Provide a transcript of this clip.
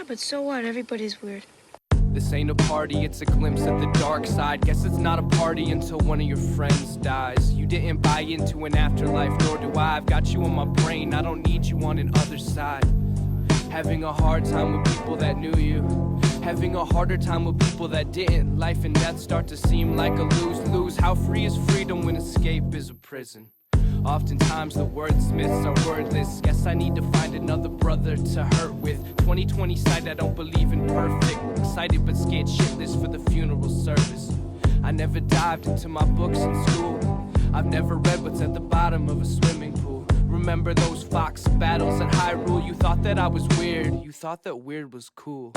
Yeah, but so what? Everybody's weird. This ain't a party, it's a glimpse at the dark side. Guess it's not a party until one of your friends dies. You didn't buy into an afterlife, nor do I. I've got you on my brain, I don't need you on an other side. Having a hard time with people that knew you, having a harder time with people that didn't. Life and death start to seem like a lose-lose. How free is freedom when escape is a prison? Oftentimes the wordsmiths are wordless. Guess I need to find another brother to hurt with. 2020 sight, I don't believe in perfect. Excited but scared shitless for the funeral service. I never dived into my books in school. I've never read what's at the bottom of a swimming pool. Remember those fox battles at Hyrule? You thought that I was weird. You thought that weird was cool.